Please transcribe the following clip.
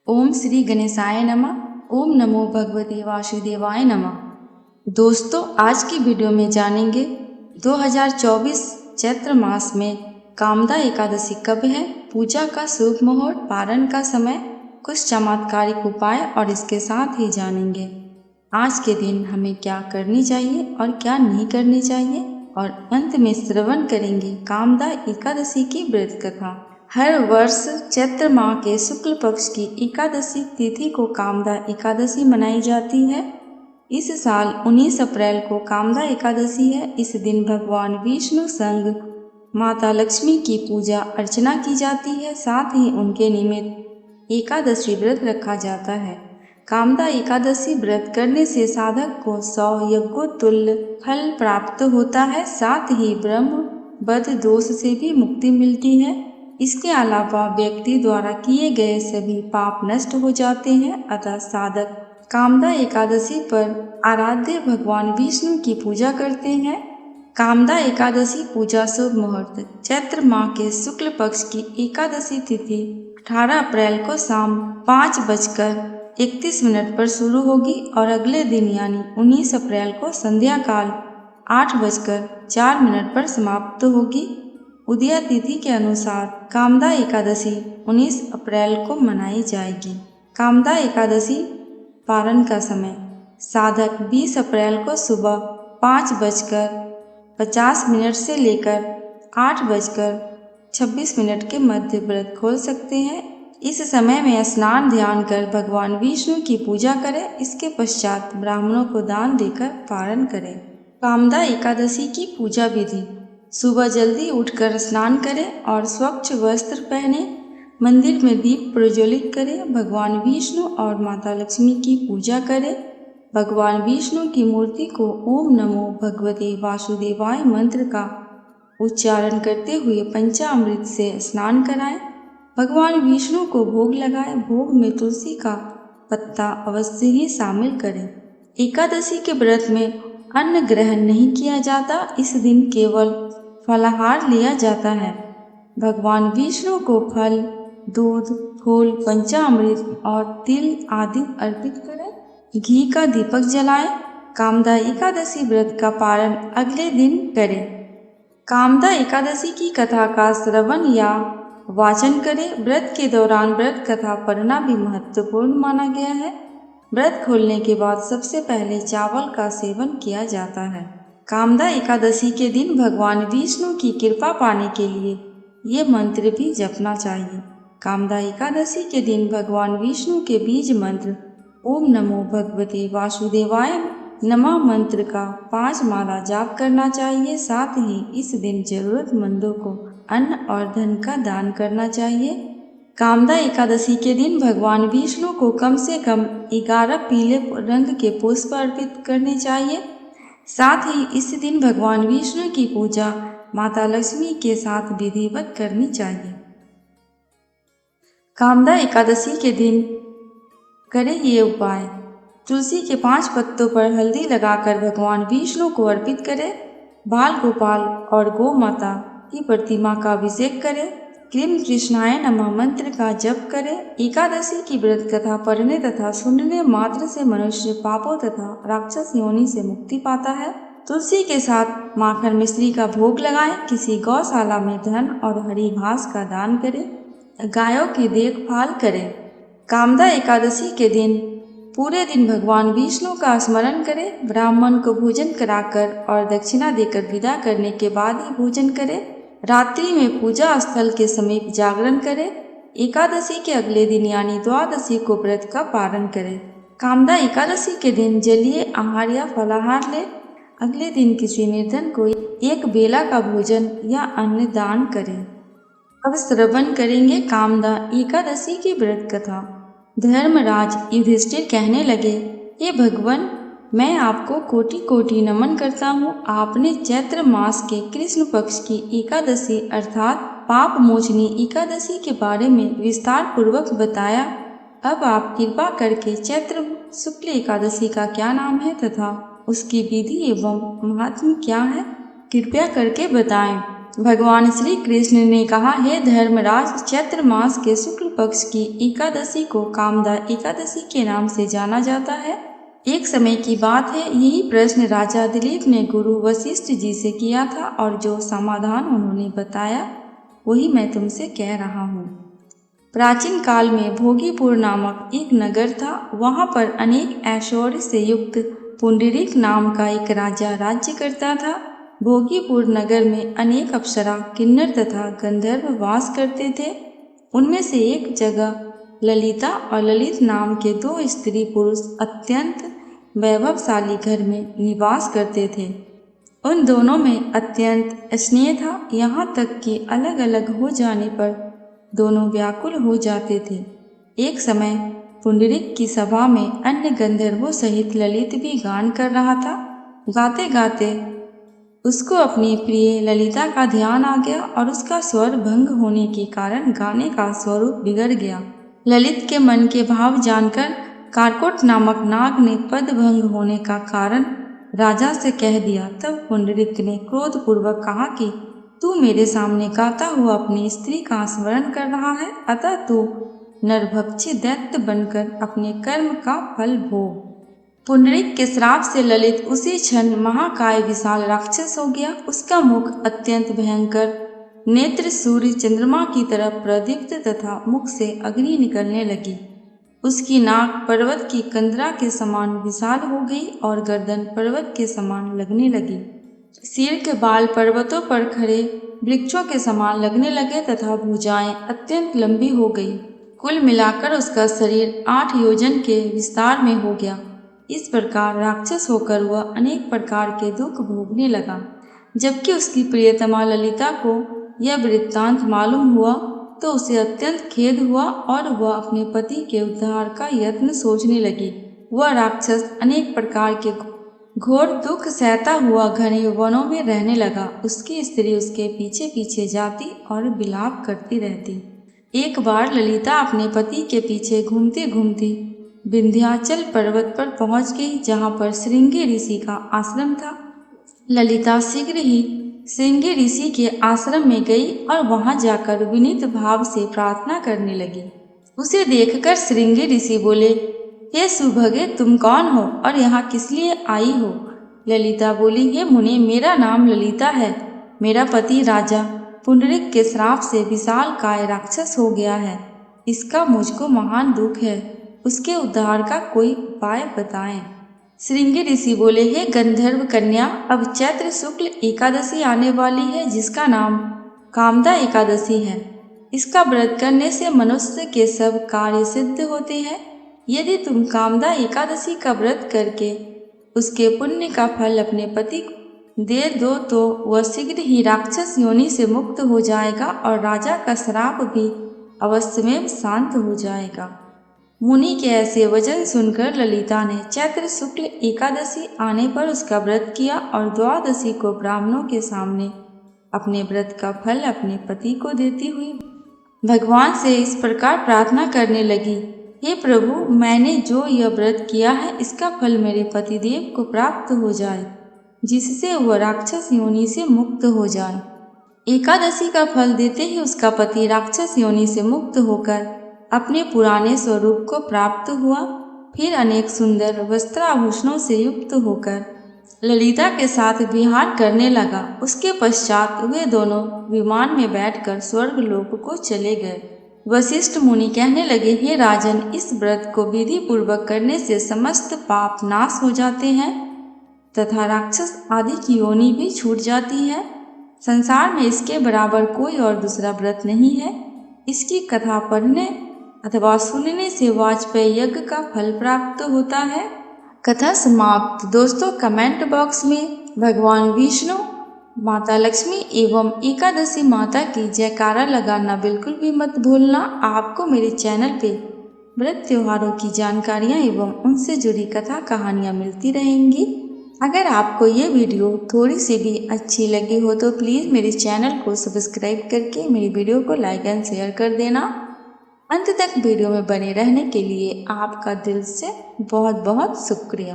ओम श्री गणेशाय नमः। ओम नमो भगवते वासुदेवाय नमः। दोस्तों, आज की वीडियो में जानेंगे 2024 चैत्र मास में कामदा एकादशी कब है, पूजा का शुभ मुहूर्त, पारण का समय, कुछ चमत्कारिक उपाय और इसके साथ ही जानेंगे आज के दिन हमें क्या करनी चाहिए और क्या नहीं करनी चाहिए, और अंत में श्रवण करेंगे कामदा एकादशी की व्रत कथा। हर वर्ष चैत्र माह के शुक्ल पक्ष की एकादशी तिथि को कामदा एकादशी मनाई जाती है। इस साल 19 अप्रैल को कामदा एकादशी है। इस दिन भगवान विष्णु संग माता लक्ष्मी की पूजा अर्चना की जाती है, साथ ही उनके निमित्त एकादशी व्रत रखा जाता है। कामदा एकादशी व्रत करने से साधक को 100 यज्ञोत्तुल्य फल प्राप्त होता है, साथ ही ब्रह्म बद दोष से भी मुक्ति मिलती है। इसके अलावा व्यक्ति द्वारा किए गए सभी पाप नष्ट हो जाते हैं। अतः साधक कामदा एकादशी पर आराध्य भगवान विष्णु की पूजा करते हैं। कामदा एकादशी पूजा शुभ मुहूर्त। चैत्र माह के शुक्ल पक्ष की एकादशी तिथि 18 अप्रैल को शाम 5:31 पर शुरू होगी और अगले दिन यानी 19 अप्रैल को संध्या काल 8:04 पर समाप्त होगी। उदया तिथि के अनुसार कामदा एकादशी 19 अप्रैल को मनाई जाएगी। कामदा एकादशी पारण का समय। साधक 20 अप्रैल को सुबह 5:50 से लेकर 8:26 के मध्य व्रत खोल सकते हैं। इस समय में स्नान ध्यान कर भगवान विष्णु की पूजा करें। इसके पश्चात ब्राह्मणों को दान देकर पारण करें। कामदा एकादशी की पूजा विधि। सुबह जल्दी उठकर स्नान करें और स्वच्छ वस्त्र पहने, मंदिर में दीप प्रज्वलित करें, भगवान विष्णु और माता लक्ष्मी की पूजा करें। भगवान विष्णु की मूर्ति को ओम नमो भगवते वासुदेवाय मंत्र का उच्चारण करते हुए पंचामृत से स्नान कराएं। भगवान विष्णु को भोग लगाएं। भोग में तुलसी का पत्ता अवश्य ही शामिल करें। एकादशी के व्रत में अन्न ग्रहण नहीं किया जाता। इस दिन केवल फलाहार लिया जाता है। भगवान विष्णु को फल, दूध, फूल, पंचामृत और तिल आदि अर्पित करें। घी का दीपक जलाएं। कामदा एकादशी व्रत का पारण अगले दिन करें। कामदा एकादशी की कथा का श्रवण या वाचन करें। व्रत के दौरान व्रत कथा पढ़ना भी महत्वपूर्ण माना गया है। व्रत खोलने के बाद सबसे पहले चावल का सेवन किया जाता है। कामदा एकादशी के दिन भगवान विष्णु की कृपा पाने के लिए ये मंत्र भी जपना चाहिए। कामदा एकादशी के दिन भगवान विष्णु के बीज मंत्र ओम नमो भगवते वासुदेवाय नमः मंत्र का 5 माला जाप करना चाहिए। साथ ही इस दिन जरूरतमंदों को अन्न और धन का दान करना चाहिए। कामदा एकादशी के दिन भगवान विष्णु को कम से कम 11 पीले रंग के पुष्प अर्पित करने चाहिए। साथ ही इस दिन भगवान विष्णु की पूजा माता लक्ष्मी के साथ विधिवत करनी चाहिए। कामदा एकादशी के दिन करें ये उपाय। तुलसी के 5 पत्तों पर हल्दी लगाकर भगवान विष्णु को अर्पित करें। बाल गोपाल और गौ माता की प्रतिमा का अभिषेक करें। क्रीम कृष्णाय नमः मंत्र का जप करें। एकादशी की व्रत कथा पढ़ने तथा सुनने मात्र से मनुष्य पापों तथा राक्षस योनि से मुक्ति पाता है। तुलसी के साथ माखन मिश्री का भोग लगाएं। किसी गौशाला में धन और हरी घास का दान करें। गायों की देखभाल करें। कामदा एकादशी के दिन पूरे दिन भगवान विष्णु का स्मरण करें। ब्राह्मण को भोजन कराकर और दक्षिणा देकर विदा करने के बाद ही भोजन करें। रात्रि में पूजा स्थल के समीप जागरण करें। एकादशी के अगले दिन यानी द्वादशी को व्रत का पारण करें। कामदा एकादशी के दिन जलीय आहार या फलाहार लें। अगले दिन किसी निर्धन को एक बेला का भोजन या अन्न दान करें। अब श्रवण करेंगे कामदा एकादशी की व्रत कथा। धर्मराज युधिष्ठिर कहने लगे, हे भगवान, मैं आपको कोटि कोटि नमन करता हूँ। आपने चैत्र मास के कृष्ण पक्ष की एकादशी अर्थात पाप मोचनी एकादशी के बारे में विस्तार पूर्वक बताया। अब आप कृपा करके चैत्र शुक्ल एकादशी का क्या नाम है तथा उसकी विधि एवं महात्म्य क्या है, कृपया करके बताएं। भगवान श्री कृष्ण ने कहा, हे धर्मराज, चैत्र मास के शुक्ल पक्ष की एकादशी को कामदा एकादशी के नाम से जाना जाता है। एक समय की बात है, यही प्रश्न राजा दिलीप ने गुरु वशिष्ठ जी से किया था और जो समाधान उन्होंने बताया वही मैं तुमसे कह रहा हूँ। प्राचीन काल में भोगीपुर नामक एक नगर था। वहाँ पर अनेक ऐश्वर्य से युक्त पुंडरीक नाम का एक राजा राज्य करता था। भोगीपुर नगर में अनेक अप्सरा, किन्नर तथा गंधर्व वास करते थे। उनमें से एक जगह ललिता और ललित नाम के दो स्त्री पुरुष अत्यंत वैभवशाली घर में निवास करते थे। उन दोनों में अत्यंत स्नेह था, यहाँ तक कि अलग अलग हो जाने पर दोनों व्याकुल हो जाते थे। एक समय पुंडरीक की सभा में अन्य गंधर्वों सहित ललित भी गान कर रहा था। गाते गाते उसको अपनी प्रिय ललिता का ध्यान आ गया और उसका स्वर भंग होने के कारण गाने का स्वरूप बिगड़ गया। ललित के मन के भाव जानकर कारकोट नामक नाग ने पद भंग होने का कारण राजा से कह दिया। तब पुंडरीक ने क्रोधपूर्वक कहा कि तू मेरे सामने गाता हुआ अपनी स्त्री का स्मरण कर रहा है, अतः तू नरभक्षी दैत्य बनकर अपने कर्म का फल भोग। पुंडरीक के श्राप से ललित उसी क्षण महाकाय विशाल राक्षस हो गया। उसका मुख अत्यंत भयंकर, नेत्र सूर्य चंद्रमा की तरह प्रदीप्त तथा मुख से अग्नि निकलने लगी। उसकी नाक पर्वत की कंदरा के समान विशाल हो गई और गर्दन पर्वत के समान लगने लगी। सिर के बाल पर्वतों पर खड़े वृक्षों के समान लगने लगे तथा भुजाएं अत्यंत लंबी हो गई। कुल मिलाकर उसका शरीर 8 योजन के विस्तार में हो गया। इस प्रकार राक्षस होकर वह अनेक प्रकार के दुख भोगने लगा। जबकि उसकी प्रियतमा ललिता को यह वृत्तांत मालूम हुआ तो उसे अत्यंत खेद हुआ और वह अपने पति के उद्धार का यत्न सोचने लगी। वह राक्षस अनेक प्रकार के घोर दुख सहता हुआ घने वनों में रहने लगा। उसकी स्त्री उसके पीछे पीछे जाती और विलाप करती रहती। एक बार ललिता अपने पति के पीछे घूमती घूमती विंध्याचल पर्वत पर पहुंच गई, जहां पर श्रृंगी ऋषि का आश्रम था। ललिता शीघ्र ही श्रृंगी ऋषि के आश्रम में गई और वहां जाकर विनीत भाव से प्रार्थना करने लगी। उसे देखकर श्रृंगी ऋषि बोले, हे सुभगे, तुम कौन हो और यहाँ किस लिए आई हो? ललिता बोली, हे मुने, मेरा नाम ललिता है। मेरा पति राजा पुंडरीक के श्राप से विशाल काय राक्षस हो गया है। इसका मुझको महान दुख है। उसके उद्धार का कोई उपाय बताएं। श्रृंगी ऋषि बोले, हे गंधर्व कन्या, अब चैत्र शुक्ल एकादशी आने वाली है, जिसका नाम कामदा एकादशी है। इसका व्रत करने से मनुष्य के सब कार्य सिद्ध होते हैं। यदि तुम कामदा एकादशी का व्रत करके उसके पुण्य का फल अपने पति को दे दो तो वह शीघ्र ही राक्षस योनि से मुक्त हो जाएगा और राजा का श्राप भी अवश्य में शांत हो जाएगा। मुनि के ऐसे वचन सुनकर ललिता ने चैत्र शुक्ल एकादशी आने पर उसका व्रत किया और द्वादशी को ब्राह्मणों के सामने अपने व्रत का फल अपने पति को देती हुई भगवान से इस प्रकार प्रार्थना करने लगी, हे प्रभु, मैंने जो यह व्रत किया है इसका फल मेरे पतिदेव को प्राप्त हो जाए, जिससे वह राक्षस योनि से मुक्त हो जाए। एकादशी का फल देते ही उसका पति राक्षस योनि से मुक्त होकर अपने पुराने स्वरूप को प्राप्त हुआ। फिर अनेक सुंदर वस्त्राभूषणों से युक्त होकर ललिता के साथ विहार करने लगा। उसके पश्चात वे दोनों विमान में बैठकर स्वर्ग लोक को चले गए। वशिष्ठ मुनि कहने लगे, हे राजन, इस व्रत को विधि पूर्वक करने से समस्त पाप नाश हो जाते हैं तथा राक्षस आदि की योनि भी छूट जाती है। संसार में इसके बराबर कोई और दूसरा व्रत नहीं है। इसकी कथा पढ़ने अथवा सुनने से वाजपेयी यज्ञ का फल प्राप्त होता है। कथा समाप्त। दोस्तों, कमेंट बॉक्स में भगवान विष्णु, माता लक्ष्मी एवं एकादशी माता की जयकारा लगाना बिल्कुल भी मत भूलना। आपको मेरे चैनल पे व्रत त्योहारों की जानकारियाँ एवं उनसे जुड़ी कथा कहानियाँ मिलती रहेंगी। अगर आपको ये वीडियो थोड़ी सी भी अच्छी लगी हो तो प्लीज़ मेरे चैनल को सब्सक्राइब करके मेरी वीडियो को लाइक एंड शेयर कर देना। अंत तक वीडियो में बने रहने के लिए आपका दिल से बहुत बहुत शुक्रिया।